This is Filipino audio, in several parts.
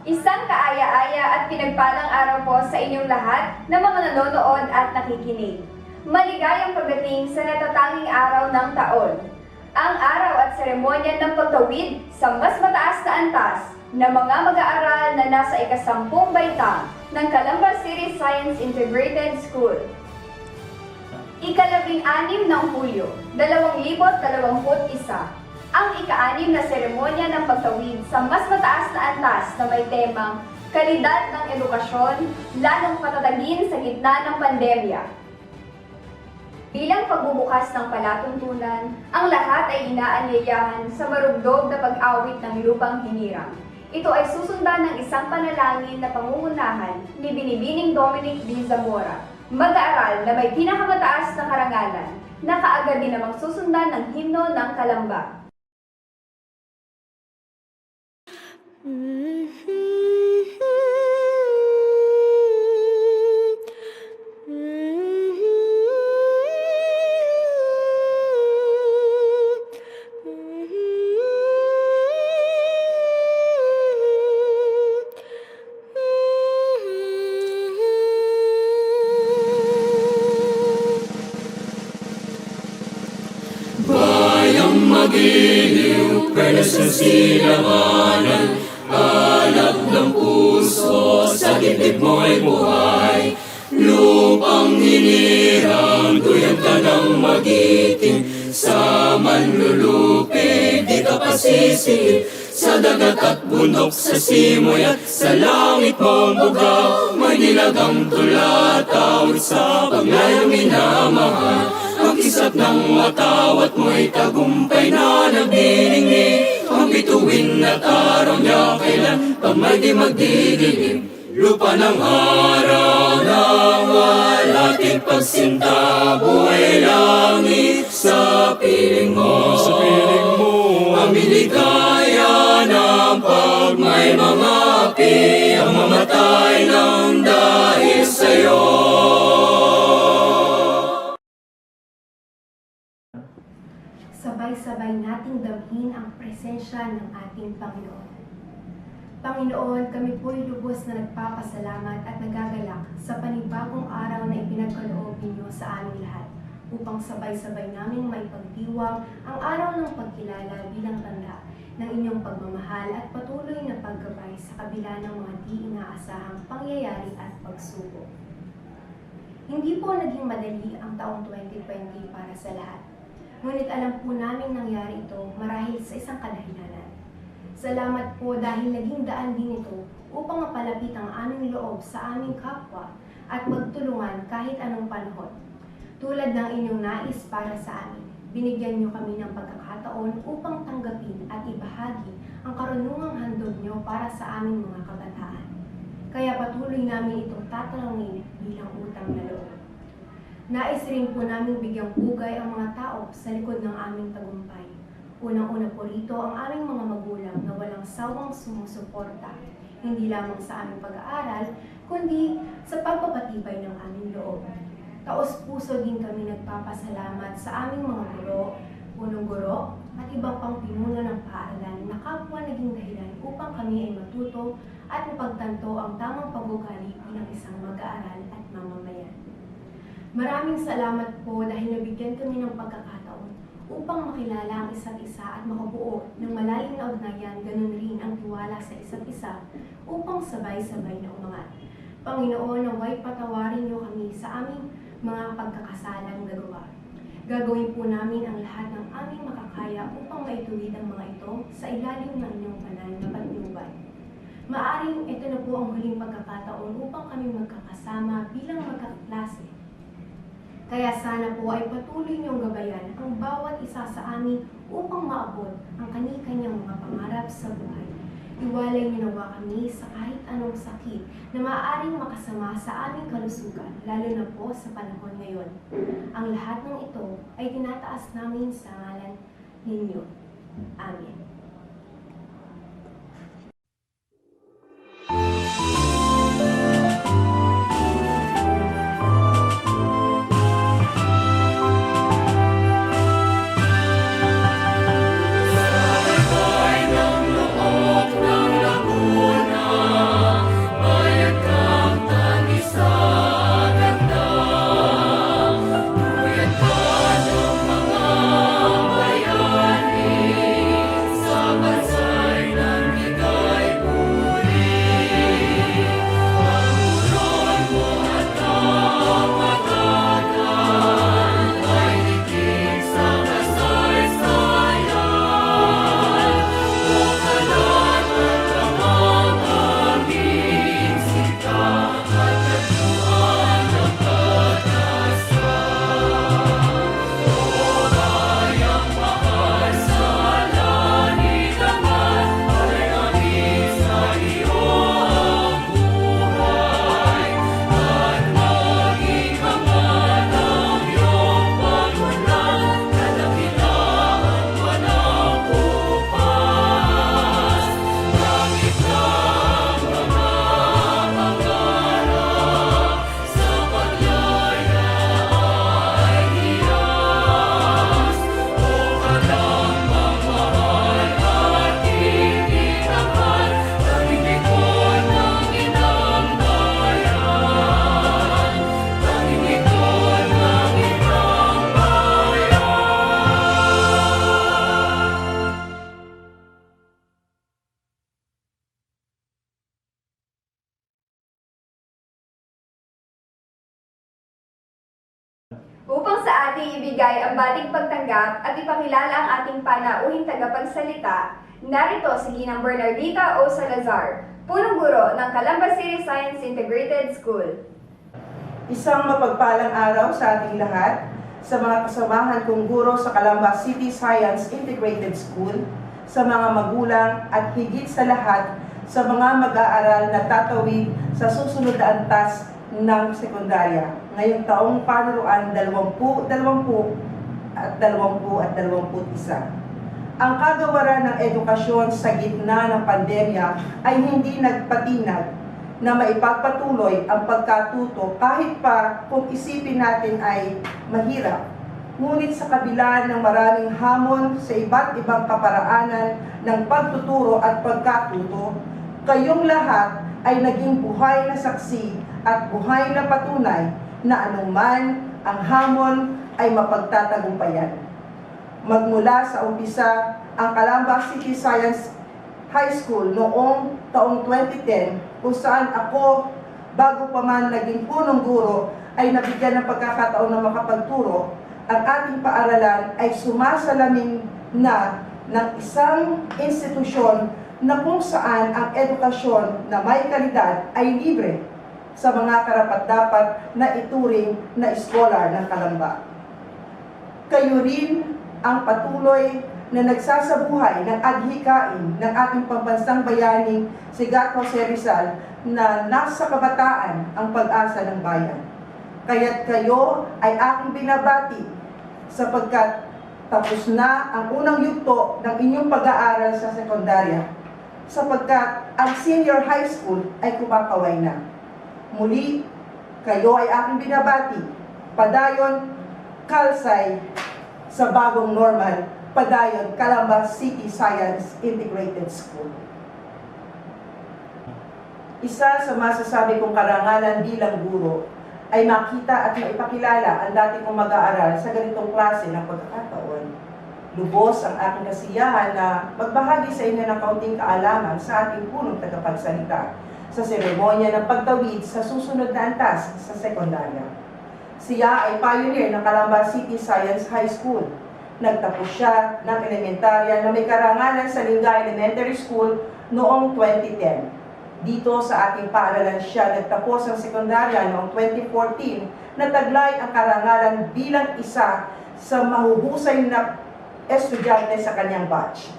Isang kaaya-aya at pinagpalang araw po sa inyong lahat na mga nanonood at nakikinig. Maligayang pagdating sa natatanging araw ng taon. Ang araw at seremonya ng pagtawid sa mas mataas na antas ng mga mag-aaral na nasa ika-10 baitang ng Calamba City Science Integrated School. Ika-11 ng Hulyo, 2021. Ang ika-6 na seremonya ng pagtawid sa mas mataas na antas na may temang kalidad ng edukasyon, lalong patatagin sa gitna ng pandemya. Bilang pagbubukas ng palatuntunan, ang lahat ay inaanyayahan sa marugdog na pag-awit ng lupang hinirang. Ito ay susundan ng isang panalangin na pangungunahan ni Binibining Dominic D. Zamora, mag-aaral na may pinakamataas na karangalan, na kaagad din namang susundan ng himno ng Calamba. Bayang magiliw, perlas ng silanganan, alab ng puso, sa dibdib mo'y buhay. Lupang hinirang, tuyang ka ng magiting, sa manlulupig, di ka pasisig. Sa dagat at bundok, sa simoy at sa langit mong bugaw, may nilagang tula, tawid sa paglayang minamahal. Ang kisap ng watawat mo'y tagumpay na nagniningning, ang bituin at araw niya kailan pag may di magdidilim. Lupa ng araw na walating pagsinta, buhay langit sa piling mo. Ang biligaya ng pag may mga api, ang mamatay ng dahil sa'yo. Sabay-sabay nating damhin ang presensya ng ating Panginoon. Panginoon, kami po'y lubos na nagpapasalamat at nagagalak sa panibagong araw na ipinagkaloob ninyo sa aming lahat, upang sabay-sabay naming may pagdiwang ang araw ng pagkilala bilang tanda ng inyong pagmamahal at patuloy na paggabay sa kabila ng mga di inaasahang pangyayari at pagsubok. Hindi po naging madali ang taong 2020 para sa lahat. Ngunit alam po namin nangyari ito marahil sa isang kadahilanan. Salamat po dahil naging daan din ito upang mapalapit ang aming loob sa aming kapwa at magtulungan kahit anong panahon. Tulad ng inyong nais para sa amin, binigyan niyo kami ng pagkakataon upang tanggapin at ibahagi ang karunungang handog niyo para sa aming mga kabataan. Kaya patuloy namin itong tatalangin bilang utang na loob. Nais rin po namin bigyang bugay ang mga tao sa likod ng aming tagumpay. Unang-una po rito ang aming mga magulang na walang sawang sumusuporta, hindi lamang sa aming pag-aaral, kundi sa pagpapatibay ng aming loob. Taos-puso din kami nagpapasalamat sa aming mga guro, punong guro, at ibang pang pinuno ng paaralan na kapwa naging dahilan upang kami ay matuto at mapagtanto ang tamang pag-ugali bilang isang mag-aaral at mamamayan. Maraming salamat po dahil nabigyan kami ng pagkakataon upang makilala ang isa't isa at makabuo ng malalim na ugnayan, ganun rin ang tiwala sa isa't isa upang sabay-sabay na umangat. Panginoon, naway patawarin niyo kami sa aming mga pagkakasalang nagawa. Gagawin po namin ang lahat ng aming makakaya upang maituwid ang mga ito sa ilalim ng inyong banal na patnubay. Maaring ito na po ang huling pagkakataon upang kami magkakasama bilang magkaklase. Kaya sana po ay patuloy niyong gabayan ang bawat isa sa amin upang maabot ang kani-kanyang mga pangarap sa buhay. Iwalay niyo nawa kami sa kahit anong sakit na maaaring makasama sa aming kalusugan, lalo na po sa panahon ngayon. Ang lahat ng ito ay tinataas namin sa ngalan ninyo. Amen. Sa likod ng loob ng Laguna, Upang sa ating ibigay ang bating pagtanggap at ipakilala ang ating panauhing tagapagsalita, narito si Ginang Bernardita O. Salazar, punong guro ng Calamba City Science Integrated School. Isang mapagpalang araw sa ating lahat, sa mga kasamahan kong guro sa Calamba City Science Integrated School, sa mga magulang at higit sa lahat sa mga mag-aaral na tatawid sa susunod na antas ng sekundarya ngayong taong panuruan 2020 at 2021. Ang kagawaran ng edukasyon sa gitna ng pandemya ay hindi nagpatinag na maipagpatuloy ang pagkatuto kahit pa kung isipin natin ay mahirap. Ngunit sa kabila ng maraming hamon sa iba't ibang kaparaanan ng pagtuturo at pagkatuto, kayong lahat ay naging buhay na saksi at buhay na patunay na anuman ang hamon ay mapagtatagumpayan. Magmula sa umpisa, ang Calamba City Science High School noong taong 2010, kung saan ako, bago pa man naging punong guro, ay nabigyan ng pagkakataon na makapagturo, ang ating paaralan ay sumasalamin na ng isang institusyon na kung saan ang edukasyon na may kalidad ay libre sa mga karapat-dapat na ituring na scholar ng Calamba. Kayo rin ang patuloy na nagsasabuhay ng adhikain ng ating pambansang bayaning si Jose Rizal na nasa kabataan ang pag-asa ng bayan. Kaya't kayo ay aking binabati sapagkat tapos na ang unang yugto ng inyong pag-aaral sa sekundarya, sapagkat ang senior high school ay kumakaway na. Muli, kayo ay aking binabati. Padayon, Kalsay, sa bagong normal, padayon, Calamba City Science Integrated School. Isa sa masasabi kong karangalan bilang guro ay makita at maipakilala ang dati kong mag-aaral sa ganitong klase ng pagkakataon. Lubos ang aking kasiyahan na magbahagi sa inyo ng kaunting kaalaman sa ating punong tagapagsalita sa seremonya ng pagtawid sa susunod na antas sa sekundarya. Siya ay pioneer ng Calamba City Science High School. Nagtapos siya ng elementarya na may karangalan sa Lingga Elementary School noong 2010. Dito sa ating paaralan siya nagtapos ng sekundarya noong 2014 na taglay ang karangalan bilang isa sa mahuhusay na estudyante sa kanyang batch.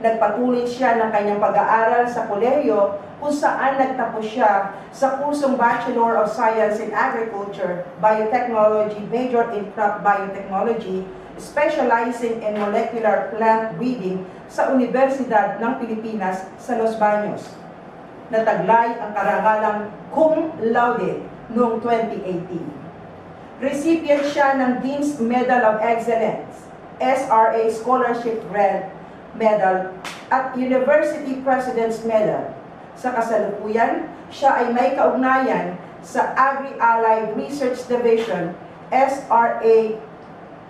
Nagpatuloy siya ng kanyang pag-aaral sa kolehiyo kung saan nagtapos siya sa kursong Bachelor of Science in Agriculture, Biotechnology, major in Crop Biotechnology, specializing in molecular plant breeding sa Universidad ng Pilipinas sa Los Baños. Nataglay ang karangalang cum laude noong 2018. Recipient siya ng Dean's Medal of Excellence, SRA Scholarship Medal at University President's Medal. Sa kasalukuyan, siya ay may kaugnayan sa Agri-Allied Research Division, SRA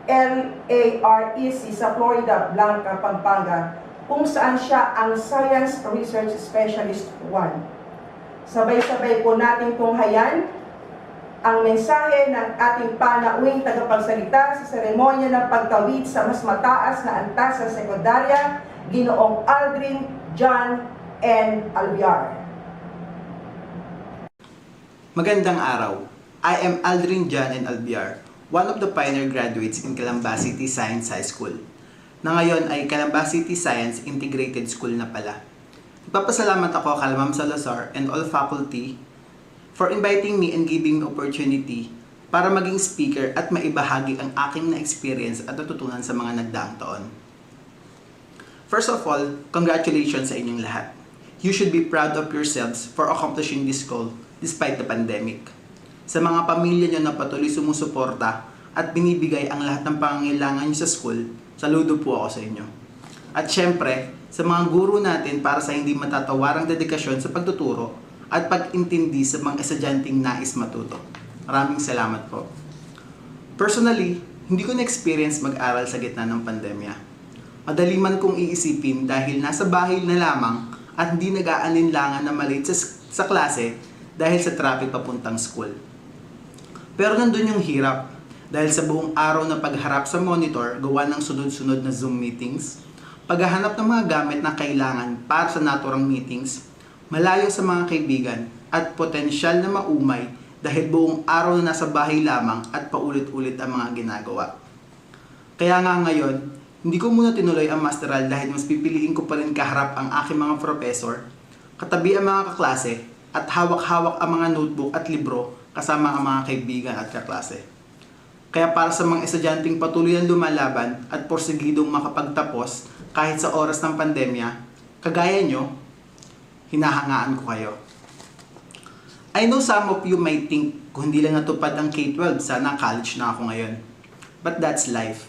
LAREC sa Florida Blanca, Pampanga, kung saan siya ang Science Research Specialist 1. Sabay-sabay po natin tunghayan ang mensahe ng ating panauhing tagapagsalita sa seremonya ng pagtawid sa mas mataas na antas sa sekundarya, Ginoong Aldrin John N. Albiar. Magandang araw. I am Aldrin John N. Albiar, one of the pioneer graduates in Calamba City Science High School, na ngayon ay Calamba City Science Integrated School na pala. Nagpapasalamat ako kay Ma'am Salazar and all faculty for inviting me and giving me opportunity para maging speaker at maibahagi ang aking na-experience at natutunan sa mga nagdaang taon. First of all, congratulations sa inyong lahat. You should be proud of yourselves for accomplishing this goal despite the pandemic. Sa mga pamilya nyo na patuloy sumusuporta at binibigay ang lahat ng pangangailangan nyo sa school, saludo po ako sa inyo. At syempre, sa mga guro natin para sa hindi matatawarang dedikasyon sa pagtuturo at pag-intindi sa mga estudyanteng nais matuto. Maraming salamat po. Personally, hindi ko na-experience mag-aral sa gitna ng pandemya. Madali man kong iisipin dahil nasa bahay na lamang at hindi nag-aalinlangan na malate sa klase dahil sa traffic papuntang school. Pero nandun yung hirap. dahil sa buong araw na pagharap sa monitor gawa ng sunod-sunod na Zoom meetings, paghahanap ng mga gamit na kailangan para sa naturang meetings, malayo sa mga kaibigan, at potensyal na maumay dahil buong araw na nasa bahay lamang at paulit-ulit ang mga ginagawa. Kaya nga ngayon, hindi ko muna tinuloy ang masteral dahil mas pipiliin ko pa rin kaharap ang aking mga professor, katabi ang mga kaklase, at hawak-hawak ang mga notebook at libro kasama ang mga kaibigan at kaklase. Kaya para sa mga estudyanteng patuloy ang lumalaban at porsigidong makapagtapos kahit sa oras ng pandemya, kagaya nyo, hinahangaan ko kayo. I know some of you might think kung hindi lang natupad ang K-12, sana college na ako ngayon. But that's life.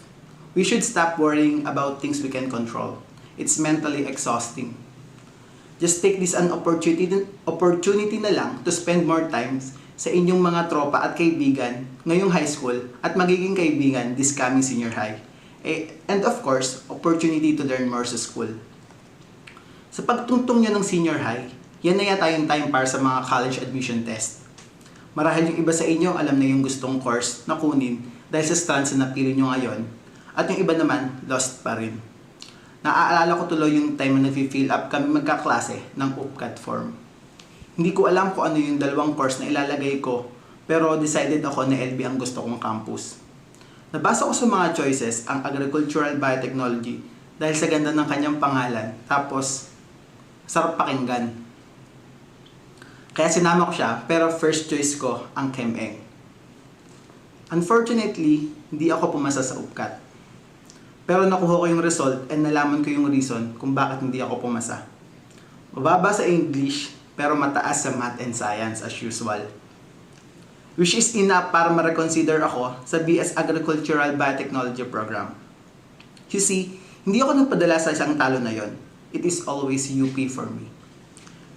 We should stop worrying about things we can control. It's mentally exhausting. Just take this an opportunity na lang to spend more time sa inyong mga tropa at kaibigan ngayong high school at magiging kaibigan this coming senior high. And of course, opportunity to learn more sa school. Sa pagtungtong nyo ng senior high, yan na yata yung time para sa mga college admission test. Marahil yung iba sa inyo alam na yung gustong course na kunin dahil sa strands na napili nyo ngayon, at yung iba naman lost pa rin. Naaalala ko tuloy yung time na nag-fill up kami magkaklase ng UPCAT form. Hindi ko alam kung ano yung dalawang course na ilalagay ko, pero decided ako na LB ang gusto kong campus. Nabasa ko sa mga choices ang Agricultural Biotechnology dahil sa ganda ng kanyang pangalan, tapos sarap pakinggan. Kaya sinama ko siya, pero first choice ko ang Chem-Eng. Unfortunately, hindi ako pumasa sa UPCAT. Pero nakuha ko yung result and nalaman ko yung reason kung bakit hindi ako pumasa. Mababa sa English, pero mataas sa Math and Science as usual. Which is enough para ma-reconsider ako sa BS Agricultural Biotechnology program. You see, hindi ako nagpadala sa isang talo na yon. It is always UP for me.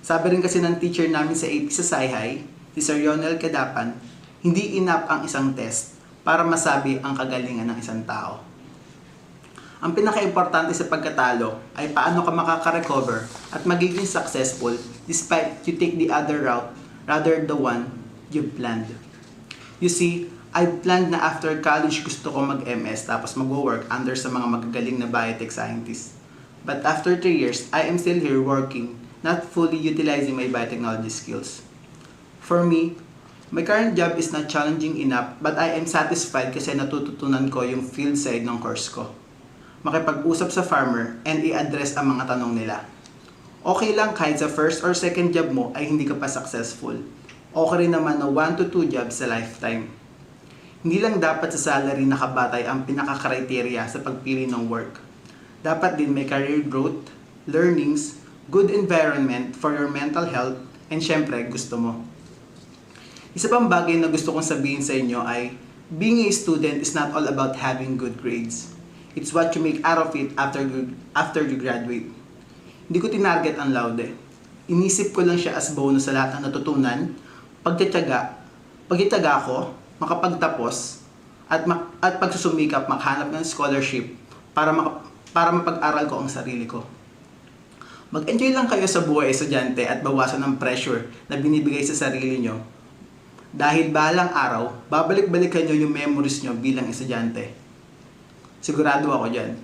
Sabi rin kasi ng teacher namin sa AP sa Sci-Hi, si Sir Yonel Kadapan, hindi enough ang isang test para masabi ang kagalingan ng isang tao. Ang pinaka-importante sa pagkatalo ay paano ka makaka-recover at magiging successful despite you take the other route rather the one you planned. You see, I planned na after college gusto ko mag-MS tapos mag-work under sa mga magagaling na biotech scientists. But after 3 years, I am still here working, not fully utilizing my biotechnology skills. For me, my current job is not challenging enough but I am satisfied kasi natututunan ko yung field side ng course ko. Makipag-usap sa farmer and i-address ang mga tanong nila. Okay lang kahit sa first or second job mo ay hindi ka pa successful. Okay rin naman na 1 to 2 jobs sa lifetime. Hindi lang dapat sa salary nakabatay ang pinaka-criteria sa pagpili ng work. Dapat din may career growth, learnings, good environment for your mental health, and syempre gusto mo. Isa pang bagay na gusto kong sabihin sa inyo ay being a student is not all about having good grades. It's what you make out of it after you graduate. Hindi ko tinarget ang laude. Inisip ko lang siya as bonus sa lahat ng natutunan, pagtitiyaga ko, makapagtapos, at pagsusumikap makahanap ng scholarship para mapag-aral ko ang sarili ko. Mag-enjoy lang kayo sa buhay estudyante at bawasan ng pressure na binibigay sa sarili nyo. Dahil balang araw, babalik-balikan nyo yung memories nyo bilang estudyante. Sigurado ako dyan.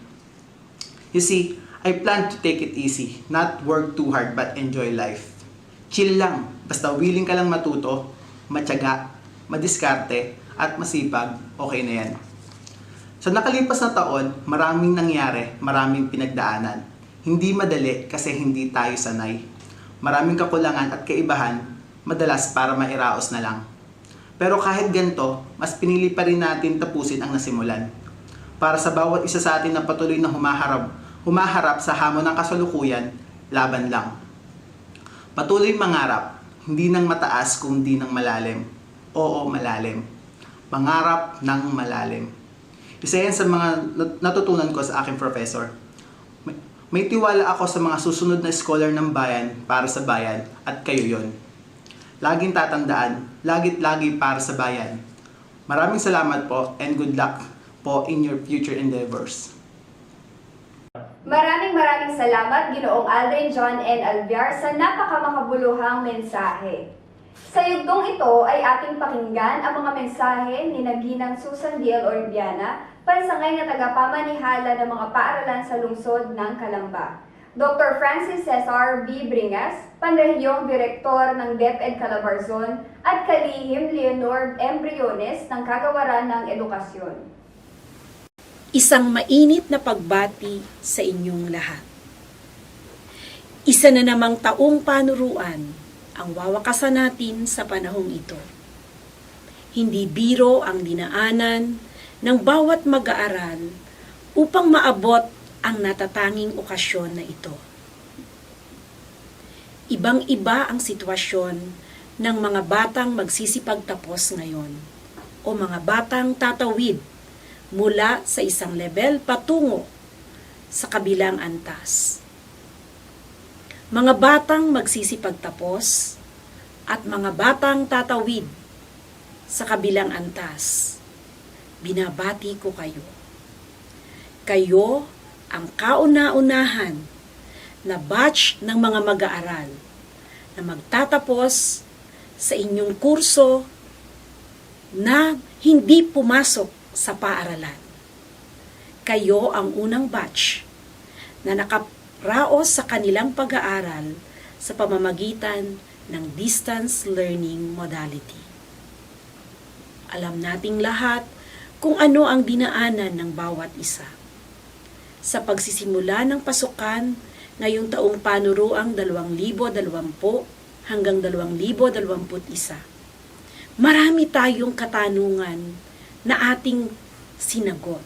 You see, I plan to take it easy, not work too hard but enjoy life. Chill lang, basta willing ka lang matuto, matyaga, madiskarte, at masipag, okay na yan. Sa nakalipas na taon, maraming nangyari, maraming pinagdaanan. Hindi madali kasi hindi tayo sanay. Maraming kakulangan at kaibahan, madalas para mairaos na lang. Pero kahit ganito, mas pinili pa rin natin tapusin ang nasimulan. Para sa bawat isa sa atin na patuloy na humaharap sa hamon ng kasalukuyan, laban lang. Patuloy mangarap, hindi ng mataas kundi ng malalim. Oo, malalim. Mangarap ng malalim. Isa yan sa mga natutunan ko sa aking professor. May tiwala ako sa mga susunod na scholar ng bayan para sa bayan at kayo yon. Laging tatandaan, lagi para sa bayan. Maraming salamat po and good luck po in your future endeavors. Maraming salamat Ginoong Aldrin John and Alviar sa napakamakabuluhang mensahe. Sa yugtong ito ay ating pakinggan ang mga mensahe ni Naginang Susan Diel Orbiana, pansangay na tagapamanihala ng mga paaralan sa lungsod ng Calamba. Dr. Francis Cesar B. Bringas, Panrehiyong Direktor ng DepEd Calabarzon at Kalihim Leonor M. Briones ng Kagawaran ng Edukasyon. Isang mainit na pagbati sa inyong lahat. Isa na namang taong panuruan ang wawakasan natin sa panahong ito. Hindi biro ang dinaanan ng bawat mag-aaral upang maabot ang natatanging okasyon na ito. Ibang-iba ang sitwasyon ng mga batang magsisipagtapos ngayon o mga batang tatawid mula sa isang level patungo sa kabilang antas. Mga batang magsisipagtapos at mga batang tatawid sa kabilang antas, binabati ko kayo. Kayo ang kauna-unahan na batch ng mga mag-aaral na magtatapos sa inyong kurso na hindi pumasok sa paaralan. Kayo ang unang batch na nakaraos sa kanilang pag-aaral sa pamamagitan ng distance learning modality. Alam nating lahat kung ano ang dinaanan ng bawat isa. Sa pagsisimula ng pasukan ngayong taong panuruang 2020 hanggang 2021, marami tayong katanungan na ating sinagot.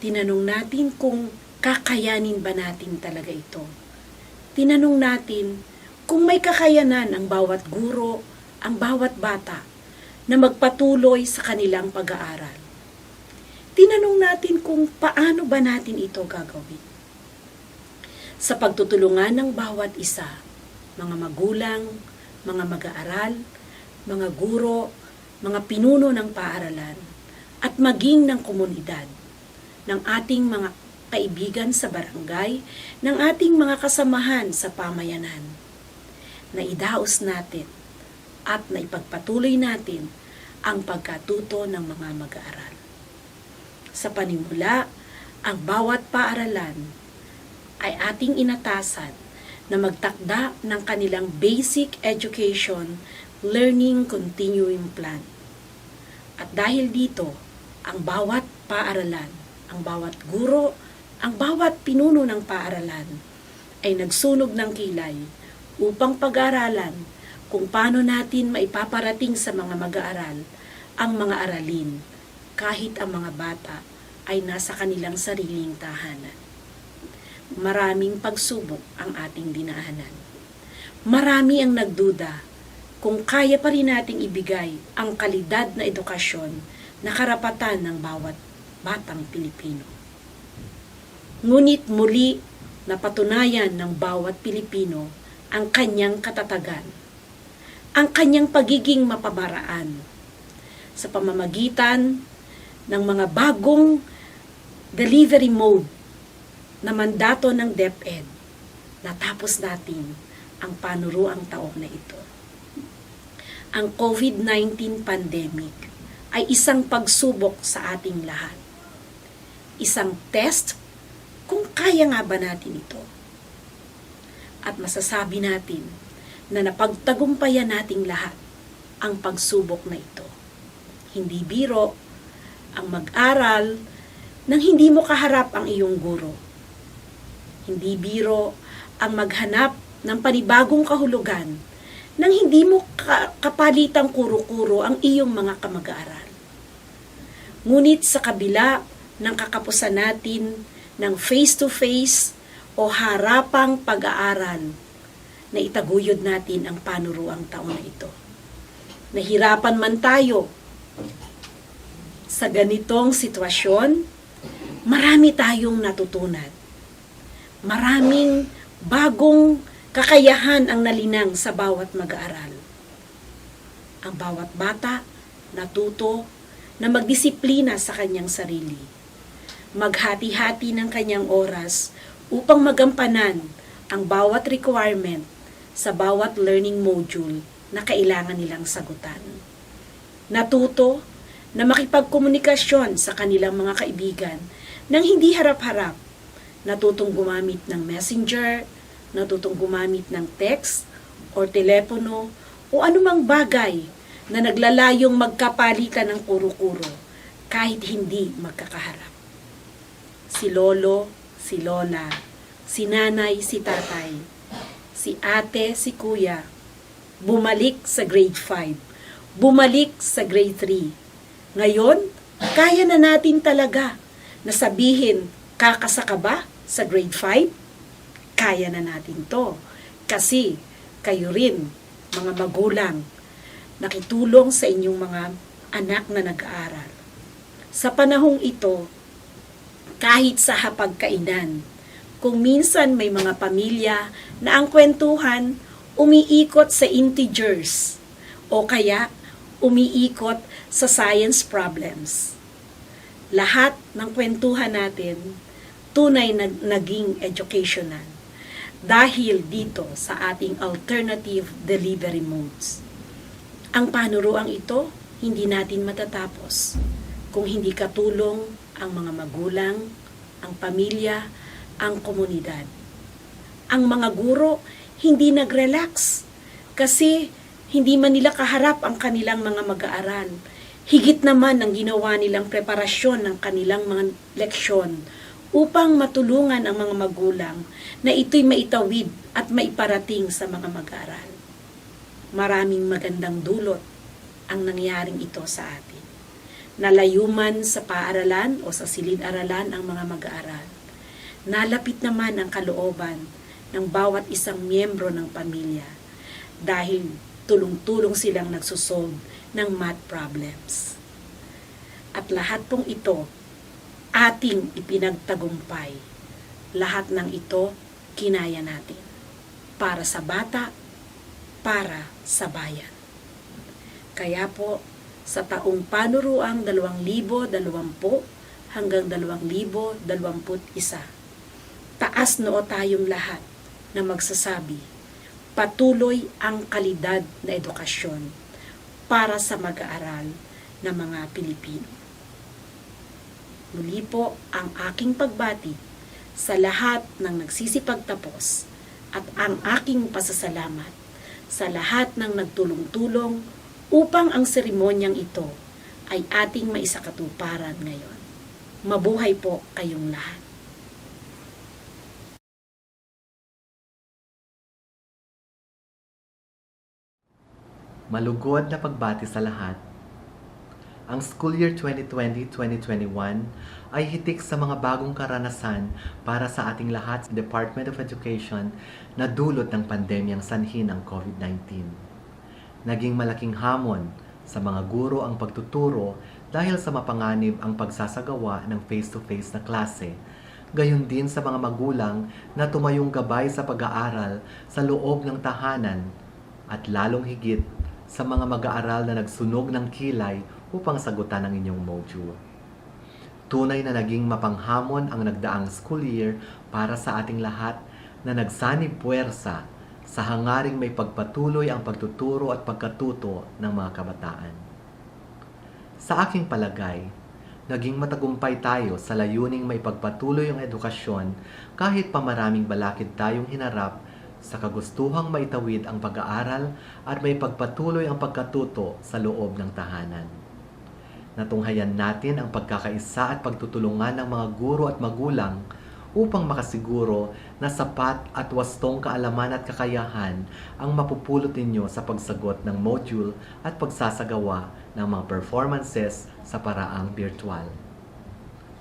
Tinanong natin kung kakayanin ba natin talaga ito. Tinanong natin kung may kakayanan ang bawat guro, ang bawat bata na magpatuloy sa kanilang pag-aaral. Tinanong natin kung paano ba natin ito gagawin. Sa pagtutulungan ng bawat isa, mga magulang, mga mag-aaral, mga guro, mga pinuno ng paaralan, at maging ng komunidad, ng ating mga kaibigan sa barangay, ng ating mga kasamahan sa pamayanan, na idaos natin at na ipagpatuloy natin ang pagkatuto ng mga mag-aaral. Sa panimula, ang bawat paaralan ay ating inatasan na magtakda ng kanilang basic education learning continuing plan. At dahil dito, ang bawat paaralan, ang bawat guro, ang bawat pinuno ng paaralan ay nagsunog ng kilay upang pag-aralan kung paano natin maipaparating sa mga mag-aaral ang mga aralin kahit ang mga bata ay nasa kanilang sariling tahanan. Maraming pagsubok ang ating dinaanan. Marami ang nagduda kung kaya pa rin nating ibigay ang kalidad na edukasyon na karapatan ng bawat batang Pilipino. Ngunit muli napatunayan ng bawat Pilipino ang kanyang katatagan, ang kanyang pagiging mapamaraan sa pamamagitan ng mga bagong delivery mode na mandato ng DepEd. Natapos natin ang panuruang taon na ito. Ang COVID-19 pandemic ay isang pagsubok sa ating lahat. Isang test kung kaya nga ba natin ito. At masasabi natin na napagtagumpayan nating lahat ang pagsubok na ito. Hindi biro ang mag-aral nang hindi mo kaharap ang iyong guro. Hindi biro ang maghanap ng panibagong kahulugan nang hindi mo kapalitang kuro-kuro ang iyong mga kamag-aaral. Ngunit sa kabila ng kakapusan natin ng face-to-face o harapang pag-aaral, na itaguyod natin ang panuruang taon na ito. Nahirapan man tayo sa ganitong sitwasyon, marami tayong natutunan. Maraming bagong kakayahan ang nalinang sa bawat mag-aaral. Ang bawat bata natuto na magdisiplina sa kanyang sarili. Maghati-hati ng kanyang oras upang magampanan ang bawat requirement sa bawat learning module na kailangan nilang sagutan. Natuto na makipagkomunikasyon sa kanilang mga kaibigan nang hindi harap-harap. Natutong gumamit ng messenger, natutong gumamit ng text o telepono o anumang bagay na naglalayong magkapalitan ng kuro-kuro kahit hindi magkakaharap. Si lolo, si lola, si nanay, si tatay, si ate, si kuya, bumalik sa grade 5, bumalik sa grade 3. Ngayon, kaya na natin talaga na sabihin, kakasa ka ba sa grade 5? Kaya na natin to. Kasi kayo rin, mga magulang, nakitulong sa inyong mga anak na nag-aaral. Sa panahong ito, kahit sa hapagkainan, kung minsan may mga pamilya na ang kwentuhan umiikot sa integers o kaya umiikot sa science problems. Lahat ng kwentuhan natin tunay na naging educational dahil dito sa ating alternative delivery modes. Ang panuruang ito hindi natin matatapos kung hindi katulong ang mga magulang, ang pamilya, ang komunidad. Ang mga guro hindi nag-relax kasi hindi man nila kaharap ang kanilang mga mag-aaral. Higit naman ang ginawa nilang preparasyon ng kanilang mga leksyon upang matulungan ang mga magulang na ito'y maitawid at maiparating sa mga mag-aaral. Maraming magandang dulot ang nangyaring ito sa atin. Nalayuman sa paaralan o sa silid-aralan ang mga mag-aaral. Nalapit naman ang kalooban ng bawat isang miyembro ng pamilya dahil tulong-tulong silang nagsusolve ng math problems. At lahat pong ito ating ipinagtagumpay. Lahat ng ito kinaya natin para sa bata, para sa bayan. Kaya po, sa taong panuruang 2020 hanggang 2021, taas noo tayong lahat na magsasabi, patuloy ang kalidad na edukasyon para sa mag-aaral na mga Pilipino. Muli po ang aking pagbati sa lahat ng nagsisipagtapos at ang aking pasasalamat sa lahat ng nagtulong-tulong upang ang seremonyang ito ay ating maisakatuparan ngayon. Mabuhay po kayong lahat. Malugod na pagbati sa lahat. Ang school year 2020-2021 ay hitik sa mga bagong karanasan para sa ating lahat sa Department of Education na dulot ng pandemyang sanhi ng COVID-19. Naging malaking hamon sa mga guro ang pagtuturo dahil sa mapanganib ang pagsasagawa ng face-to-face na klase. Gayon din sa mga magulang na tumayong gabay sa pag-aaral sa loob ng tahanan at lalong higit sa mga mag-aaral na nagsunog ng kilay upang sagutan ang inyong module. Tunay na naging mapanghamon ang nagdaang school year para sa ating lahat na nagsanib puwersa sa hangaring may pagpatuloy ang pagtuturo at pagkatuto ng mga kabataan. Sa aking palagay, naging matagumpay tayo sa layuning may pagpatuloy ang edukasyon kahit pa maraming balakid tayong hinarap sa kagustuhang maitawid ang pag-aaral at may pagpatuloy ang pagkatuto sa loob ng tahanan. Natunghayan natin ang pagkakaisa at pagtutulungan ng mga guro at magulang upang makasiguro na sapat at wastong kaalaman at kakayahan ang mapupulot ninyo sa pagsagot ng module at pagsasagawa ng mga performances sa paraang virtual.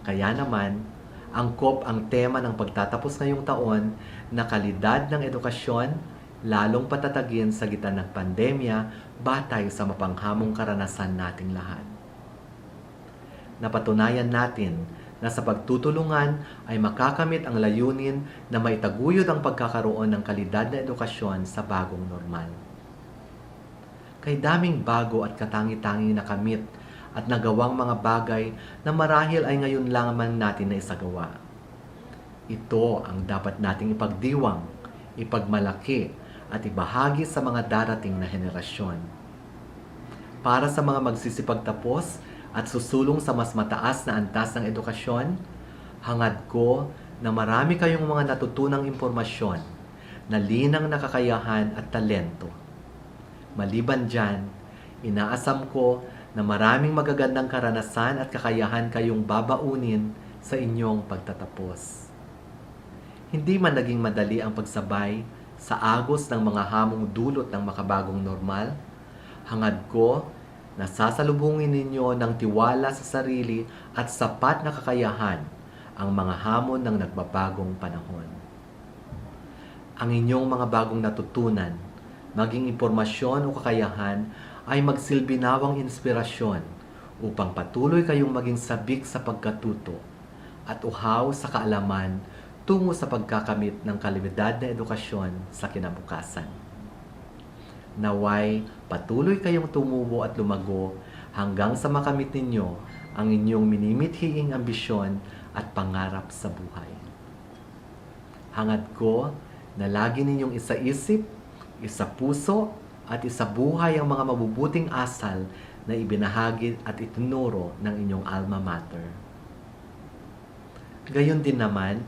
Kaya naman, angkop ang tema ng pagtatapos ngayong taon na kalidad ng edukasyon, lalong patatagin sa gitna ng pandemya batay sa mapanghamong karanasan nating lahat. Napatunayan natin na sa pagtutulungan ay makakamit ang layunin na maitaguyod ang pagkakaroon ng kalidad na edukasyon sa bagong normal. Kay daming bago at katangi-tangi na kamit at nagawang mga bagay na marahil ay ngayon lamang natin na isagawa. Ito ang dapat nating ipagdiwang, ipagmalaki at ibahagi sa mga darating na henerasyon. Para sa mga magsisipagtapos at susulong sa mas mataas na antas ng edukasyon, hangad ko na marami kayong mga natutunang impormasyon na linang na kakayahan at talento. Maliban dyan, inaasam ko na maraming magagandang karanasan at kakayahan kayong babaunin sa inyong pagtatapos. Hindi man naging madali ang pagsabay sa agos ng mga hamong dulot ng makabagong normal, hangad ko na sasalubungin ninyo ng tiwala sa sarili at sapat na kakayahan ang mga hamon ng nagbabagong panahon. Ang inyong mga bagong natutunan, maging impormasyon o kakayahan ay magsilbi nawang inspirasyon upang patuloy kayong maging sabik sa pagkatuto at uhaw sa kaalaman tungo sa pagkakamit ng kalidad na edukasyon sa kinabukasan. Naway patuloy kayong tumubo at lumago hanggang sa makamit ninyo ang inyong minimithiing ambisyon at pangarap sa buhay. Hangad ko na lagi ninyong isaisip, isapuso at isabuhay ang mga mabubuting asal na ibinahagi at itinuro ng inyong alma mater. Gayon din naman,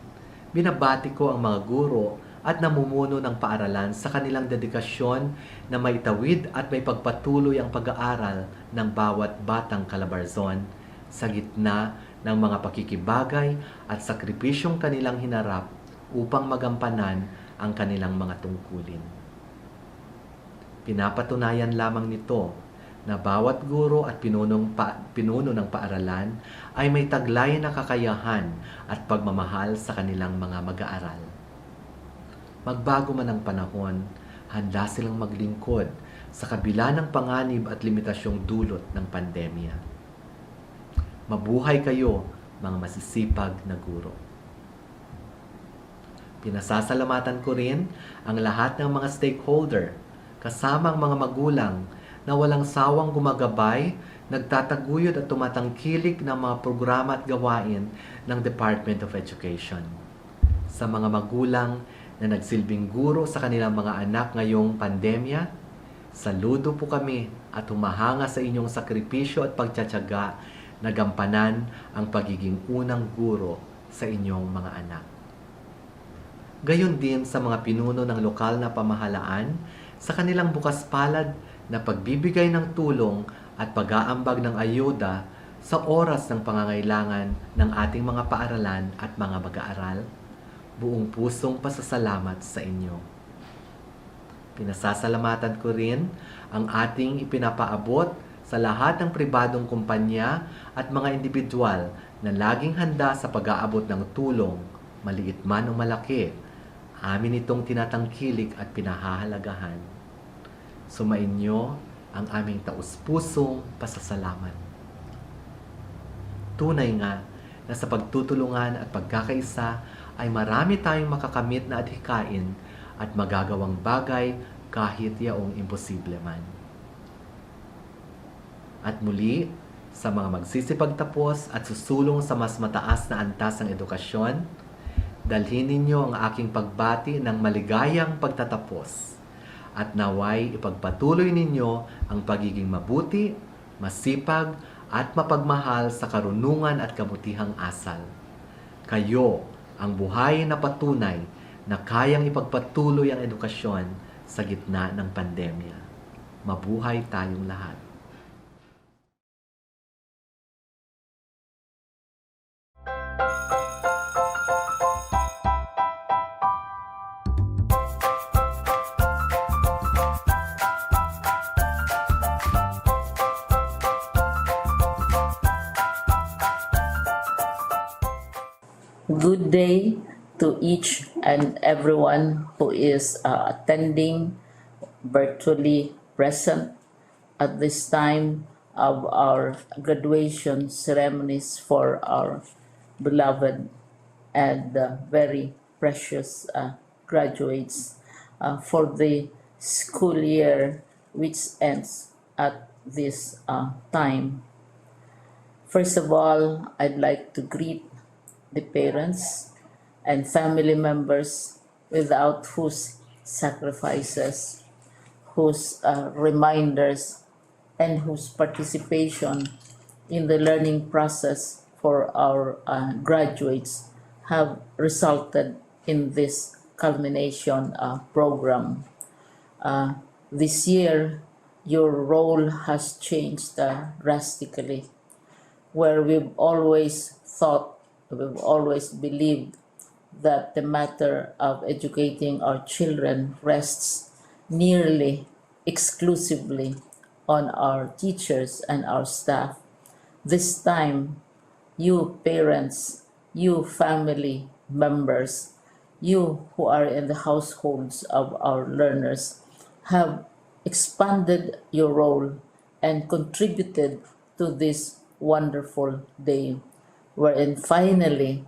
binabati ko ang mga guro at namumuno ng paaralan sa kanilang dedikasyon na maitawid at may pagpatuloy ang pag-aaral ng bawat batang Calabarzon sa gitna ng mga pakikibagay at sakripisyong kanilang hinarap upang magampanan ang kanilang mga tungkulin. Pinapatunayan lamang nito na bawat guro at pinuno ng paaralan ay may taglay na kakayahan at pagmamahal sa kanilang mga mag-aaral. Magbago man ang panahon, handa silang maglingkod sa kabila ng panganib at limitasyong dulot ng pandemya. Mabuhay kayo, mga masisipag na guro. Pinasasalamatan ko rin ang lahat ng mga stakeholder, kasama ang mga magulang na walang sawang gumagabay, nagtataguyod at tumatangkilik ng mga programa at gawain ng Department of Education. Sa mga magulang na nagsilbing guro sa kanilang mga anak ngayong pandemya, saludo po kami at humahanga sa inyong sakripisyo at pagtsatsaga na gampanan ang pagiging unang guro sa inyong mga anak. Gayon din sa mga pinuno ng lokal na pamahalaan sa kanilang bukas palad na pagbibigay ng tulong at pag-aambag ng ayuda sa oras ng pangangailangan ng ating mga paaralan at mga mag-aaral. Buong pusong pasasalamat sa inyo. Pinasasalamatan ko rin ang ating ipinapaabot sa lahat ng pribadong kumpanya at mga individual na laging handa sa pag-aabot ng tulong, maliit man o malaki. Amin itong tinatangkilik at pinahahalagahan. Sumainyo ang aming taus-pusong pasasalamat. Tunay nga na sa pagtutulungan at pagkakaisa ay marami tayong makakamit na adhikain at magagawang bagay kahit yaong imposible man. At muli, sa mga magsisipagtapos at susulong sa mas mataas na antas ng edukasyon, dalhin ninyo ang aking pagbati ng maligayang pagtatapos at naway ipagpatuloy ninyo ang pagiging mabuti, masipag at mapagmahal sa karunungan at kabutihang asal. Kayo ang buhay na patunay na kayang ipagpatuloy ang edukasyon sa gitna ng pandemya. Mabuhay tayong lahat. Good day to each and everyone who is attending virtually present at this time of our graduation ceremonies for our beloved and very precious graduates for the school year which ends at this time. First of all, I'd like to greet the parents and family members without whose sacrifices, whose reminders, and whose participation in the learning process for our graduates have resulted in this culmination program. Uh, this year, your role has changed drastically, where we've always believed that the matter of educating our children rests nearly exclusively on our teachers and our staff. This time, you parents, you family members, you who are in the households of our learners have expanded your role and contributed to this wonderful day wherein finally,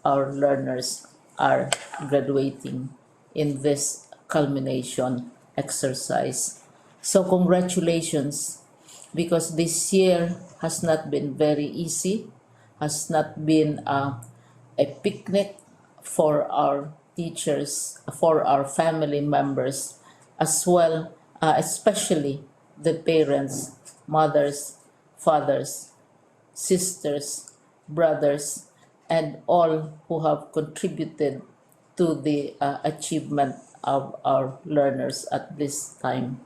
our learners are graduating in this culmination exercise. So congratulations, because this year has not been very easy, has not been a picnic for our teachers, for our family members, as well, especially the parents, mothers, fathers, sisters, brothers, and all who have contributed to the achievement of our learners at this time.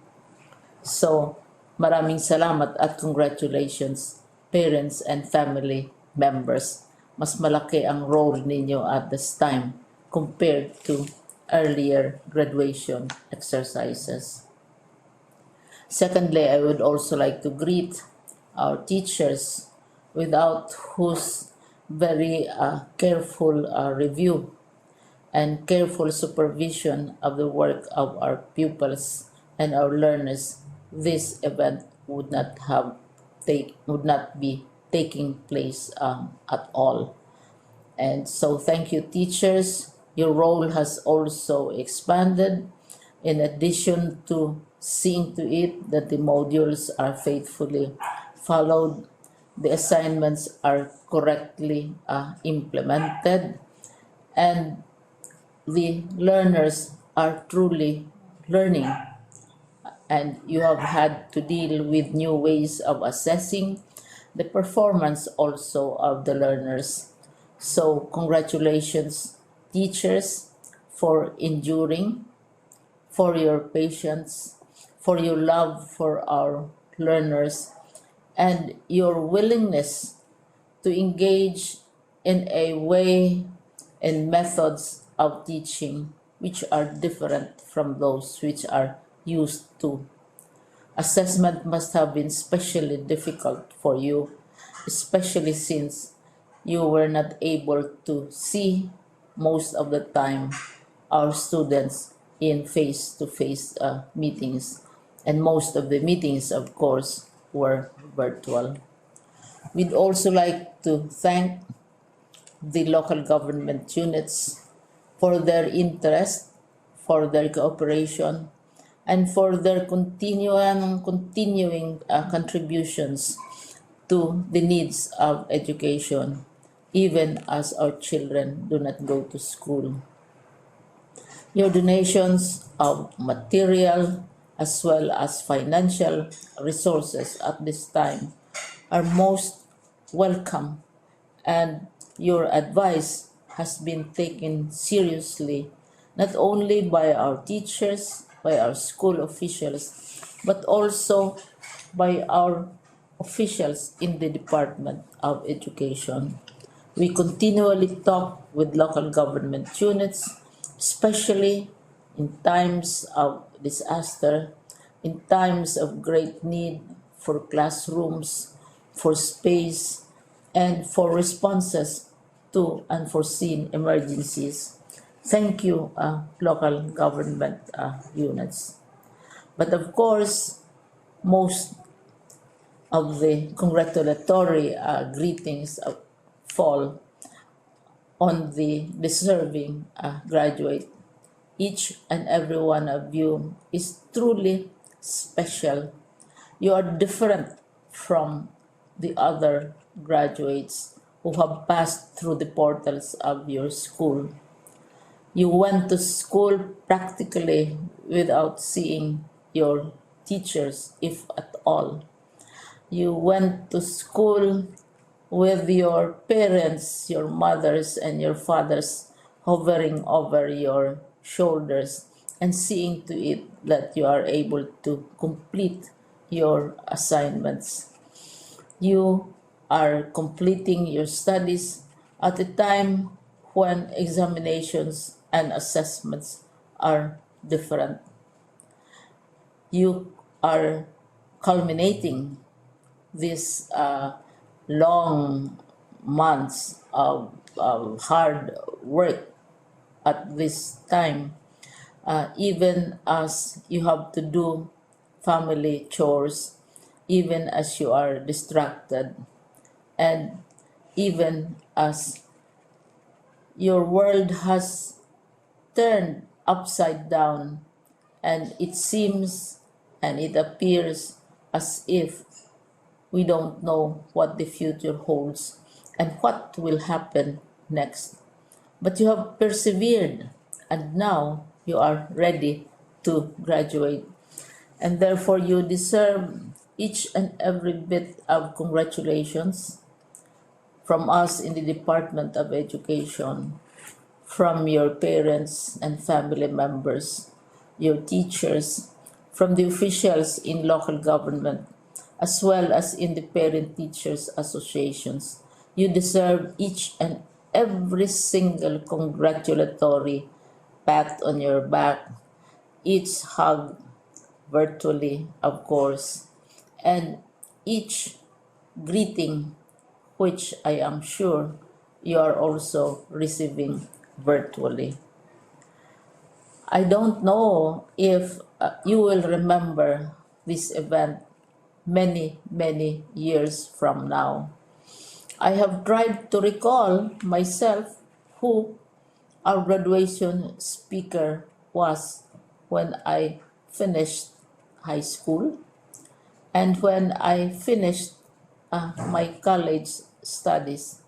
So, maraming salamat at congratulations, parents and family members. Mas malaki ang role ninyo at this time compared to earlier graduation exercises. Secondly, I would also like to greet our teachers, without whose very careful review and careful supervision of the work of our pupils and our learners, this event would not be taking place at all. And so thank you, teachers. Your role has also expanded, in addition to seeing to it that the modules are faithfully followed, the assignments are correctly implemented, and the learners are truly learning. And you have had to deal with new ways of assessing the performance also of the learners. So congratulations, teachers, for enduring, for your patience, for your love for our learners, and your willingness to engage in a way and methods of teaching which are different from those which are used to. Assessment must have been especially difficult for you, especially since you were not able to see most of the time our students in face-to-face meetings, and most of the meetings, of course, were virtual. We'd also like to thank the local government units for their interest, for their cooperation, and for their continuing contributions to the needs of education, even as our children do not go to school. Your donations of material as well as financial resources at this time are most welcome, and your advice has been taken seriously not only by our teachers, by our school officials, but also by our officials in the Department of Education. We continually talk with local government units, especially in times of disaster, in times of great need for classrooms, for space, and for responses to unforeseen emergencies. Thank you, local government units. But of course, most of the congratulatory greetings fall on the deserving graduate. Each and every one of you is truly special. You are different from the other graduates who have passed through the portals of your school. You went to school practically without seeing your teachers, if at all. You went to school with your parents, your mothers, and your fathers hovering over your shoulders and seeing to it that you are able to complete your assignments. You are completing your studies at a time when examinations and assessments are different. You are culminating these long months of hard work at this time, even as you have to do family chores, even as you are distracted, and even as your world has turned upside down, and it seems and it appears as if we don't know what the future holds and what will happen next. But you have persevered, and now you are ready to graduate. And therefore, you deserve each and every bit of congratulations from us in the Department of Education, from your parents and family members, your teachers, from the officials in local government, as well as in the parent teachers associations. You deserve each and every single congratulatory pat on your back, each hug virtually, of course, and each greeting, which I am sure you are also receiving virtually. I don't know if you will remember this event many, many years from now. I have tried to recall myself who our graduation speaker was when I finished high school and when I finished my college studies.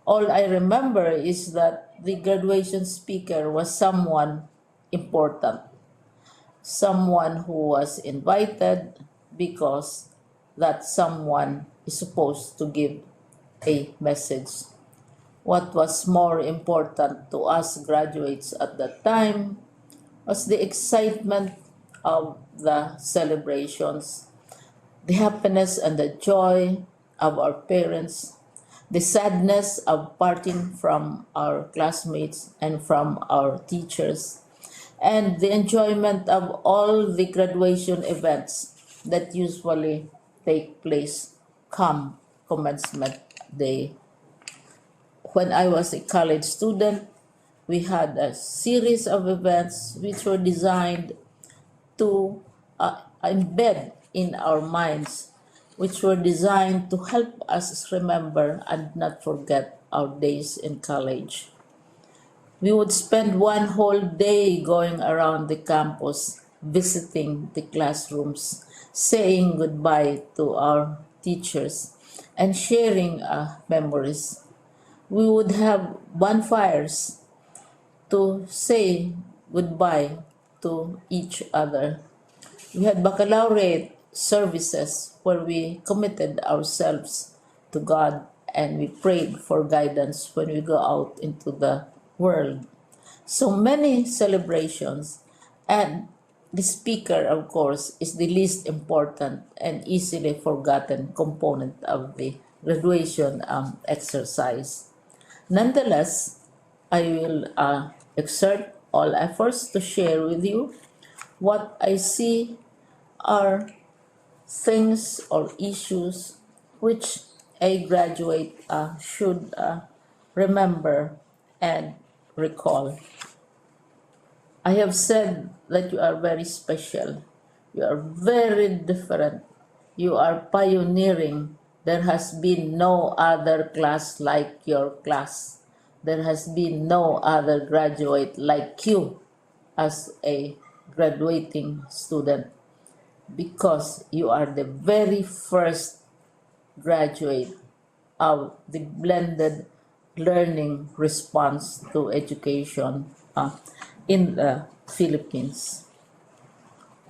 All I remember is that the graduation speaker was someone important, someone who was invited because that someone is supposed to give a message. What was more important to us graduates at that time was the excitement of the celebrations, the happiness and the joy of our parents, the sadness of parting from our classmates and from our teachers, and the enjoyment of all the graduation events that usually take place come commencement day. When I was a college student, we had a series of events which were designed to embed in our minds, which were designed to help us remember and not forget our days in college. We would spend one whole day going around the campus, visiting the classrooms, saying goodbye to our teachers, and sharing memories. We would have bonfires to say goodbye to each other. We had baccalaureate services where we committed ourselves to God and we prayed for guidance when we go out into the world. So many celebrations, and the speaker, of course, is the least important and easily forgotten component of the graduation exercise. Nonetheless, I will exert all efforts to share with you what I see are things or issues which a graduate should remember and recall. I have said that you are very special. You are very different. You are pioneering. There has been no other class like your class. There has been no other graduate like you as a graduating student because you are the very first graduate of the blended learning response to education in the Philippines.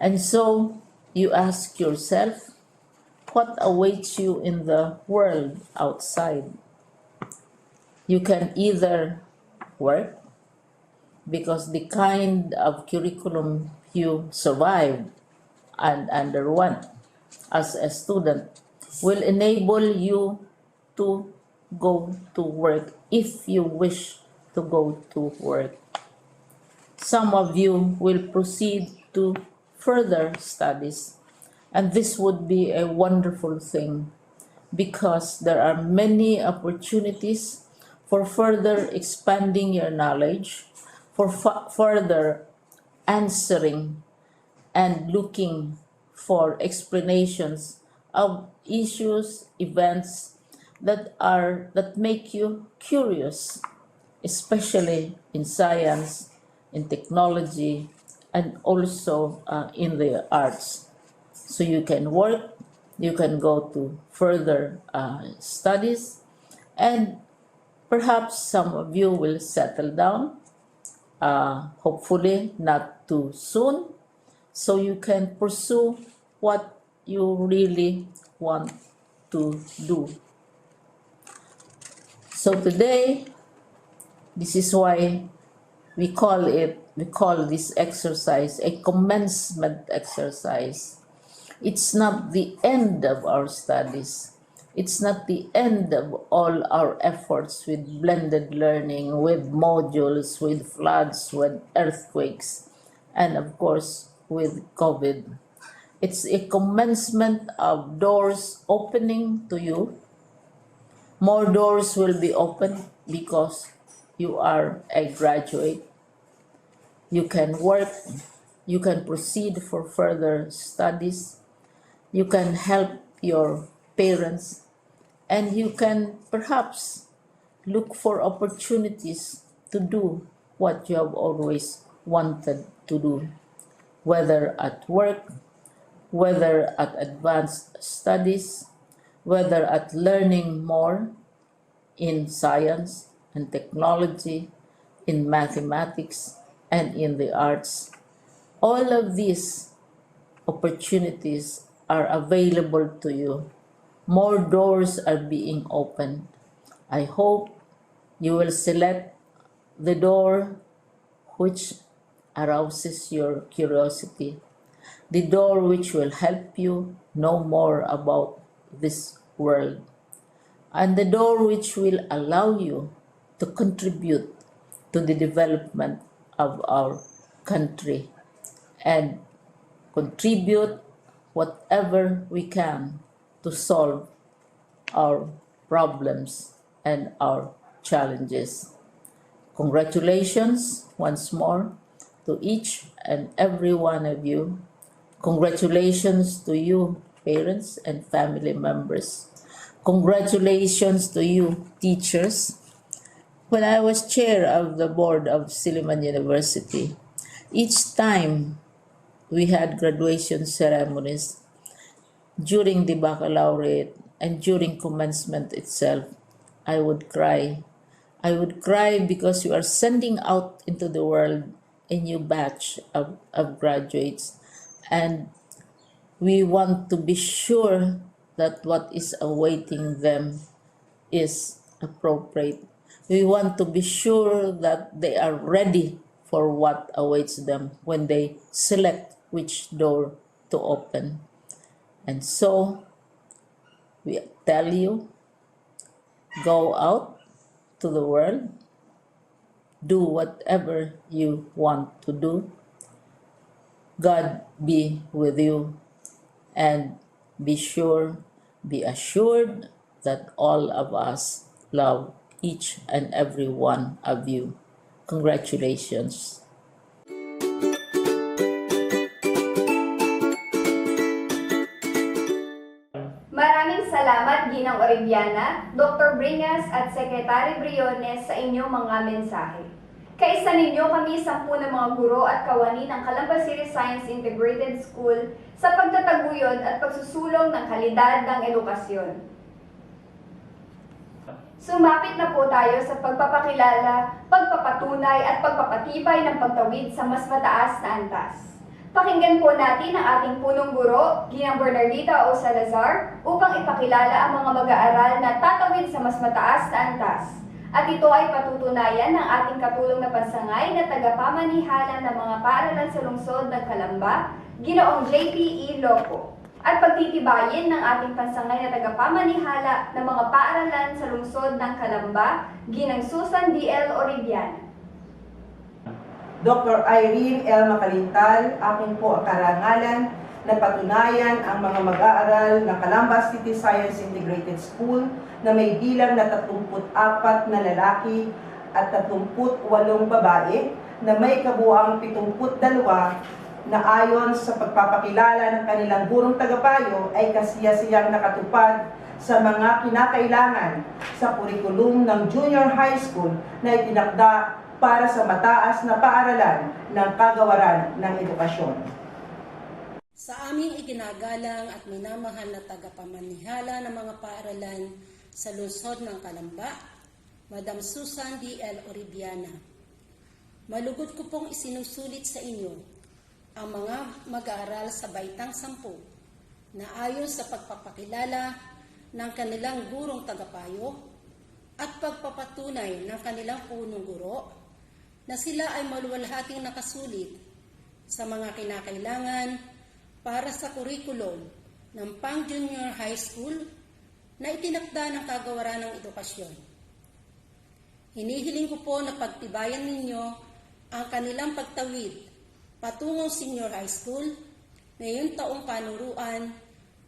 And so you ask yourself, what awaits you in the world outside? You can either work because the kind of curriculum you survived and underwent as a student will enable you to go to work if you wish to go to work. Some of you will proceed to further studies, and this would be a wonderful thing because there are many opportunities for further expanding your knowledge, for further answering and looking for explanations of issues, events that make you curious, especially in science, in technology, and also in the arts. So you can work, you can go to further studies, and perhaps some of you will settle down, hopefully not too soon, so you can pursue what you really want to do. So today, this is why we call this exercise a commencement exercise. It's not the end of our studies. It's not the end of all our efforts with blended learning, with modules, with floods, with earthquakes, and of course with COVID. It's a commencement of doors opening to you. More doors will be opened because you are a graduate. You can work, you can proceed for further studies, you can help your parents, and you can perhaps look for opportunities to do what you have always wanted to do, whether at work, whether at advanced studies, whether at learning more in science and technology, in mathematics, and in the arts. All of these opportunities are available to you. More doors are being opened. I hope you will select the door which arouses your curiosity, the door which will help you know more about this world, and the door which will allow you to contribute to the development of our country and contribute whatever we can to solve our problems and our challenges. Congratulations once more to each and every one of you. Congratulations to you, parents and family members. Congratulations to you, teachers. When I was chair of the board of Silliman University, each time we had graduation ceremonies during the baccalaureate and during commencement itself, I would cry. I would cry because you are sending out into the world a new batch of graduates, and we want to be sure that what is awaiting them is appropriate. We want to be sure that they are ready for what awaits them when they select which door to open. And so we tell you, go out to the world, do whatever you want to do. God be with you, and be assured that all of us love each and every one of you. Congratulations. Maraming salamat, Ginang Oribiana, Dr. Bringas at Secretary Briones sa inyong mga mensahe. Kaisa ninyo kami 10 ng mga guro at kawani ng Calamba City Science Integrated School sa pagtataguyod at pagsusulong ng kalidad ng edukasyon. Sumapit na po tayo sa pagpapakilala pagpapatunay at pagpapatibay ng pagtawid sa mas mataas na antas. Pakinggan po natin ang ating punong guro, Ginang Bernardita O. Salazar, upang ipakilala ang mga mag-aaral na tatawid sa mas mataas na antas. At ito ay patutunayan ng ating katulong na pansangay na tagapamanihala ng mga paaralan sa lungsod ng Calamba, Ginoong J.P.E. Loco. At pagtitibayin ng ating pansangay na tagapamanihala ng mga paaralan sa lungsod ng Calamba, Ginang Susan D.L. Oribiana. Dr. Irene L. Makalintal, akin po ang karangalan na patunayan ang mga mag-aaral ng Calamba City Science Integrated School na may bilang na 34 na lalaki at 38 babae na may kabuuang 72 na ayon sa pagpapakilala ng kanilang gurong tagapayo ay kasiyasiyang nakatupad sa mga kinakailangan sa kurikulum ng junior high school na itinakda para sa mataas na paaralan ng kagawaran ng edukasyon. Sa aming iginagalang at minamahal na tagapamanihala ng mga paaralan sa lungsod ng Calamba, Madam Susan D.L. Oribiana, malugod ko pong isinusulit sa inyo ang mga mag-aaral sa Baitang 10 na ayon sa pagpapakilala ng kanilang gurong tagapayo at pagpapatunay ng kanilang punong guro na sila ay maluwalhating nakasulit sa mga kinakailangan para sa kurikulum ng pang-junior high school na itinakda ng kagawaran ng edukasyon. Hinihiling ko po na pagtibayan ninyo ang kanilang pagtawid patungong senior high school ngayong taong panuruan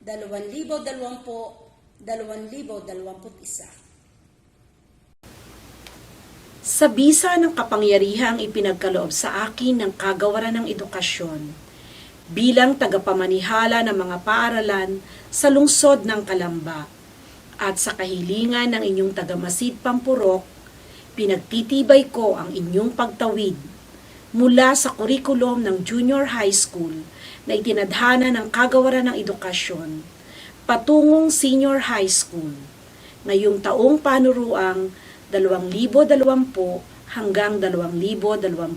2020-2021. Sa bisa ng kapangyarihang ipinagkaloob sa akin ng kagawaran ng edukasyon, bilang tagapamanihala ng mga paaralan sa lungsod ng Calamba, at sa kahilingan ng inyong tagamasid Pampurok, pinagtitibay ko ang inyong pagtawid mula sa kurikulum ng junior high school na itinadhana ng kagawaran ng edukasyon patungong senior high school ngayong taong panuruang 2020 hanggang 2021.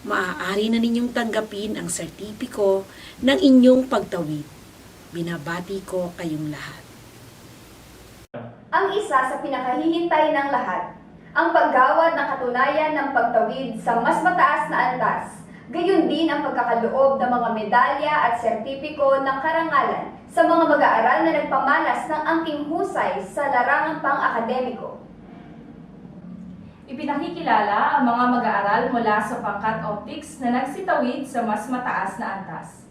Maaari na ninyong tanggapin ang sertipiko ng inyong pagtawid. Binabati ko kayong lahat. Ang isa sa pinakahihintay ng lahat, ang paggawad ng katunayan ng pagtawid sa mas mataas na antas, gayon din ang pagkakaloob ng mga medalya at sertipiko ng karangalan sa mga mag-aaral na nagpamalas ng angking husay sa larangang pang-akademiko. Ipinakikilala ang mga mag-aaral mula sa pangkat optics na nagsitawid sa mas mataas na antas.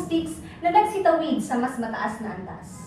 acoustics na nagsitawid sa mas mataas na antas.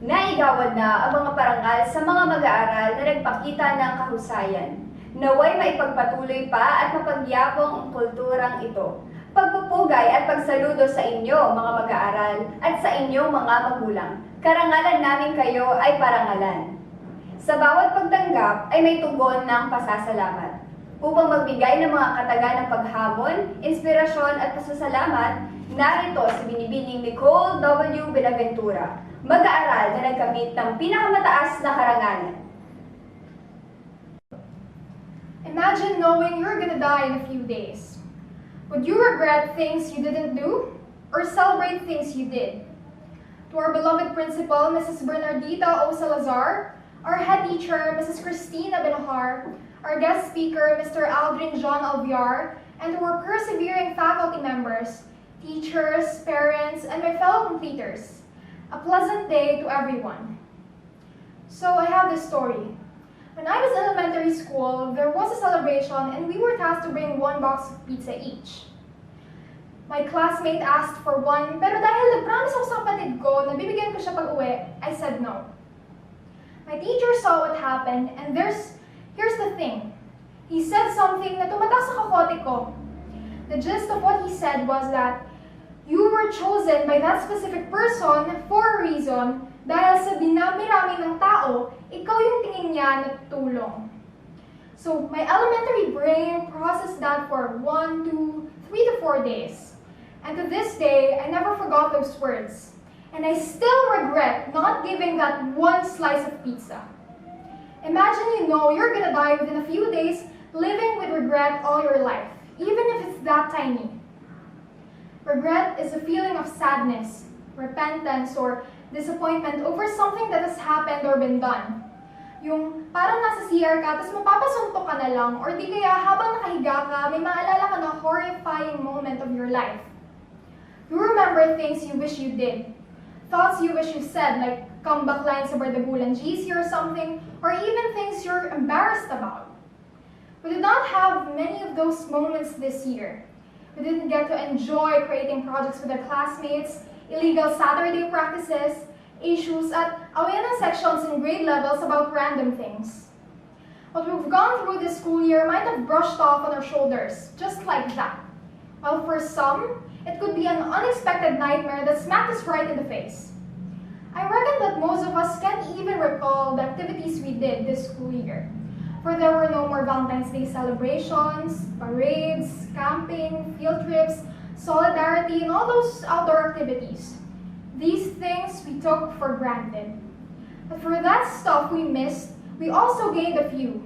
Naigawad na ang mga parangal sa mga mag-aaral na nagpakita ng kahusayan. Naway maipagpatuloy pa at mapagyabong ang kulturang ito. Pagpupugay at pagsaludo sa inyo, mga mag-aaral, at sa inyong mga magulang. Karangalan namin kayo ay parangalan. Sa bawat pagtanggap ay may tugon ng pasasalamat. Upang magbigay ng mga kataga ng paghamon, inspirasyon at pasasalamat, narito si Binibining Nicole W. Benaventura, mag-aaral na nagkamit ng pinakamataas na karangalan. Imagine knowing you're gonna die in a few days. Would you regret things you didn't do or celebrate things you did? To our beloved principal, Mrs. Bernardita O. Salazar, our head teacher, Mrs. Christina Benahar, our guest speaker, Mr. Aldrin John Alviar, and to our persevering faculty members, teachers, parents, and my fellow completers. A pleasant day to everyone. So I have this story. When I was in elementary school, there was a celebration and we were tasked to bring 1 box of pizza each. My classmate asked for one, pero dahil nag-promise ako sa kapatid ko na bibigyan ko siya pag-uwi, I said no. My teacher saw what happened and here's the thing. He said something na tumatak sa kakote ko. The gist of what he said was that you were chosen by that specific person for a reason dahil sa dinami-rami ng tao, ikaw yung tingin niya na tulong. So my elementary brain processed that for 1, 2, 3 to 4 days. And to this day, I never forgot those words. And I still regret not giving that one slice of pizza. Imagine you know you're gonna die within a few days, living with regret all your life, even if it's that tiny. Regret is a feeling of sadness, repentance, or disappointment over something that has happened or been done. Yung parang nasa CR ka, tapos mapapasuntok ka na lang, or di kaya habang nakahiga ka, may maalala ka na horrifying moment of your life. You remember things you wish you did, thoughts you wish you said, like comeback lines about the Bulan GC or something, or even things you're embarrassed about. We did not have many of those moments this year. We didn't get to enjoy creating projects with our classmates, illegal Saturday practices, issues at awareness sections in grade levels about random things. What we've gone through this school year might have brushed off on our shoulders, just like that. While for some, it could be an unexpected nightmare that smacked us right in the face. I reckon that most of us can't even recall the activities we did this school year. For there were no more Valentine's Day celebrations, parades, camping, field trips, solidarity, and all those outdoor activities. These things we took for granted. But for that stuff we missed, we also gained a few.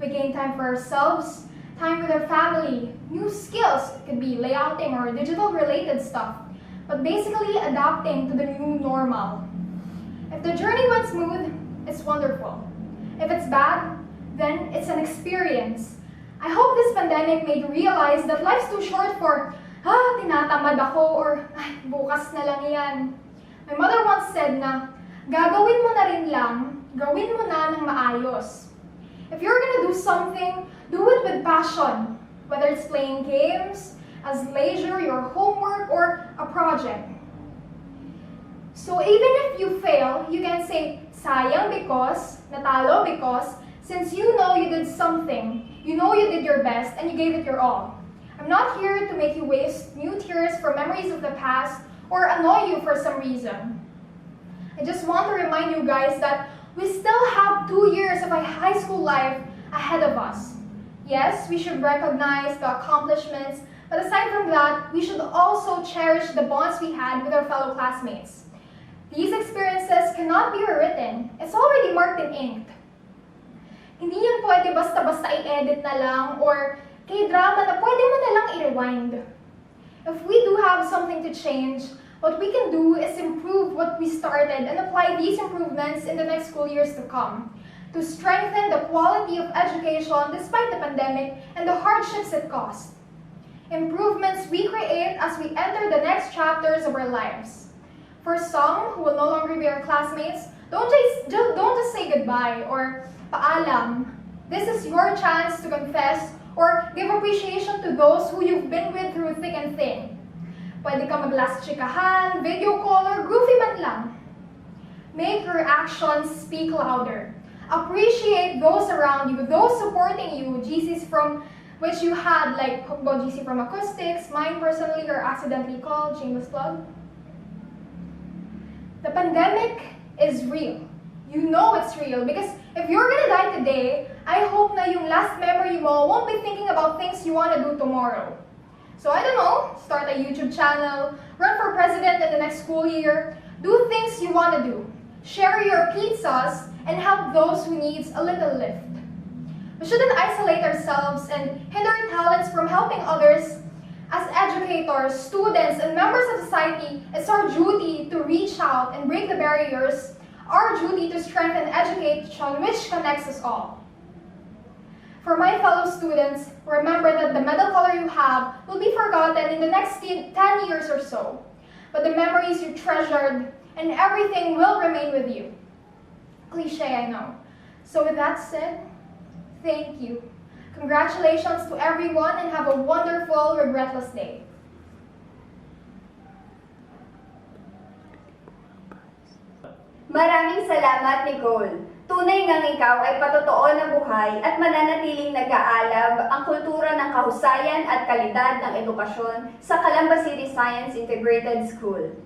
We gained time for ourselves, time with our family, new skills, it could be layouting or digital related stuff, but basically adapting to the new normal. If the journey went smooth, it's wonderful. If it's bad, then it's an experience. I hope this pandemic made you realize that life's too short for, tinatamad ako, or, bukas na lang yan. My mother once said na, gagawin mo na rin lang, gawin mo na ng maayos. If you're gonna do something, do it with passion, whether it's playing games, as leisure, your homework, or a project. So even if you fail, you can say, sayang because, natalo because, since you know you did something, you know you did your best, and you gave it your all. I'm not here to make you waste new tears for memories of the past, or annoy you for some reason. I just want to remind you guys that we still have 2 years of a high school life ahead of us. Yes, we should recognize the accomplishments, but aside from that, we should also cherish the bonds we had with our fellow classmates. These experiences cannot be rewritten. It's already marked in ink. Hindi yan pwede basta-basta i-edit na lang or K-drama na pwede mo na lang i-rewind. If we do have something to change, what we can do is improve what we started and apply these improvements in the next school years to come, to strengthen the quality of education despite the pandemic and the hardships it caused. Improvements we create as we enter the next chapters of our lives. For some who will no longer be our classmates, don't just say goodbye or paalam. This is your chance to confess or give appreciation to those who you've been with through thick and thin. Pwede ka mag-last chikahan, video call, or goofy man lang. Make your actions speak louder. Appreciate those around you, those supporting you, GCs from which you had, like GC from acoustics, mine personally or accidentally called, shameless plug. The pandemic is real. You know it's real because if you're gonna die today, I hope na yung last memory mo won't be thinking about things you wanna do tomorrow. So I don't know, start a YouTube channel, run for president in the next school year, do things you wanna do. Share your pizzas and help those who needs a little lift. We shouldn't isolate ourselves and hinder our talents from helping others. As educators, students, and members of society, it's our duty to reach out and break the barriers, our duty to strengthen education which connects us all. For my fellow students, remember that the medal color you have will be forgotten in the next 10 years or so, but the memories you treasured and everything will remain with you. Cliche, I know. So with that said, thank you. Congratulations to everyone and have a wonderful, regretless day. Maraming salamat, Nicole. Tunay ngang ikaw ay patotoo na buhay at mananatiling nag-aalab ang kultura ng kahusayan at kalidad ng edukasyon sa Calamba City Science Integrated School.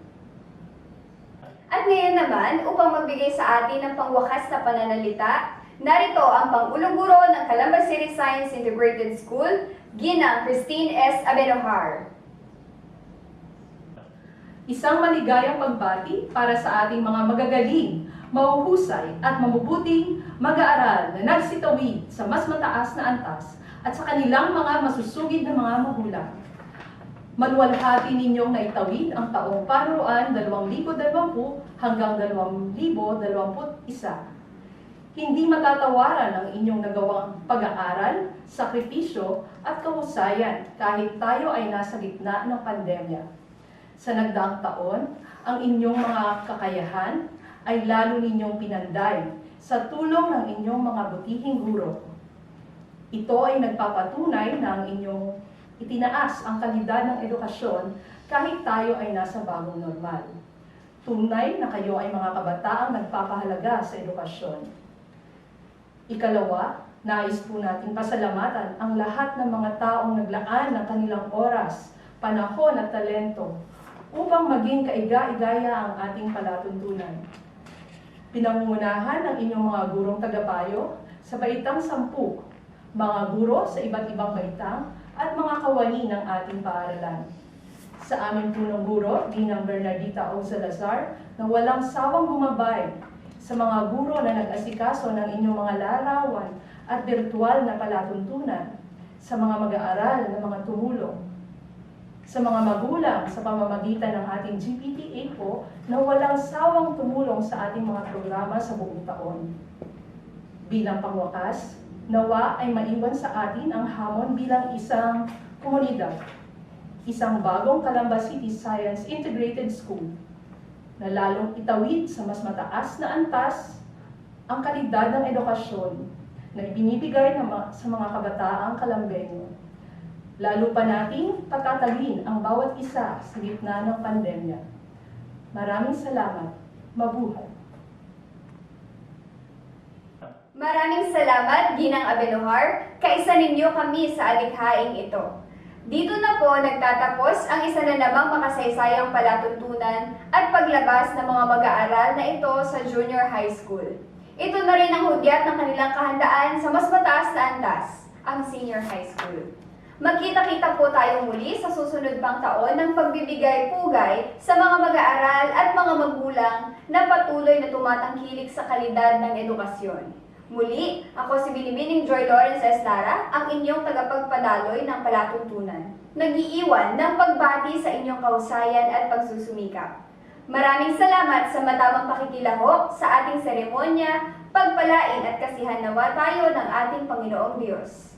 At ngayon naman, upang magbigay sa atin ng pangwakas na pananalita, narito ang Pangulong Guro ng Calamba City Science Integrated School, Ginang Christine S. Abenojar. Isang maligayang pagbati para sa ating mga magagaling, mahuhusay at mabubuting mag-aaral na nagsitawid sa mas mataas na antas at sa kanilang mga masusugid na mga magulang. Maluwalhati ninyong naitawid ang taong panuruan 2020 hanggang 2021. Hindi matatawaran ang inyong nagawang pag-aaral, sakripisyo at kahusayan kahit tayo ay nasa gitna ng pandemya. Sa nagdaang taon, ang inyong mga kakayahan ay lalo ninyong pinanday sa tulong ng inyong mga butihing guro. Ito ay nagpapatunay na ang inyong itinaas ang kalidad ng edukasyon kahit tayo ay nasa bagong normal. Tunay na kayo ay mga kabataang nagpapahalaga sa edukasyon. Ikalawa, nais po natin pasalamatan ang lahat ng mga taong naglaan ng kanilang oras, panahon at talento upang maging kaiga-igaya ang ating palatuntunan. Pinangungunahan ng inyong mga gurong tagapayo sa baitang 10, mga guro sa iba't ibang baitang at mga kawani ng ating paaralan. Sa amin punong guro, Ginang Bernardita O. Salazar, na walang sawang gumabay sa mga guro na nag-asikaso ng inyong mga larawan at virtual na palatuntunan, sa mga mag-aaral na mga tumulong, sa mga magulang sa pamamagitan ng ating GPTA po na walang sawang tumulong sa ating mga programa sa buong taon. Bilang pangwakas, nawa ay maiwan sa atin ang hamon bilang isang komunidad, isang bagong Calamba City Science Integrated School na lalong itawid sa mas mataas na antas ang kalidad ng edukasyon na ibinibigay sa mga kabataang Calambeño. Lalo pa nating patatalin ang bawat isa sa gitna ng pandemya. Maraming salamat. Mabuhay! Maraming salamat, Ginang Abenojar, kaisa ninyo kami sa alikhaing ito. Dito na po nagtatapos ang isa na namang makasaysayang palatuntunan at paglabas ng mga mag-aaral na ito sa junior high school. Ito na rin ang hudyat ng kanilang kahandaan sa mas mataas na antas, ang senior high school. Magkita-kita po tayo muli sa susunod pang taon ng pagbibigay-pugay sa mga mag-aaral at mga magulang na patuloy na tumatangkilik sa kalidad ng edukasyon. Muli, ako si Binibining Joy Lawrence Eslara, ang inyong tagapagpadaloy ng palatuntunan. Nag-iiwan ng pagbati sa inyong kahusayan at pagsusumikap. Maraming salamat sa matamang pakikilahok sa ating seremonya, pagpalain at kasihan nawa tayo ng ating Panginoong Diyos.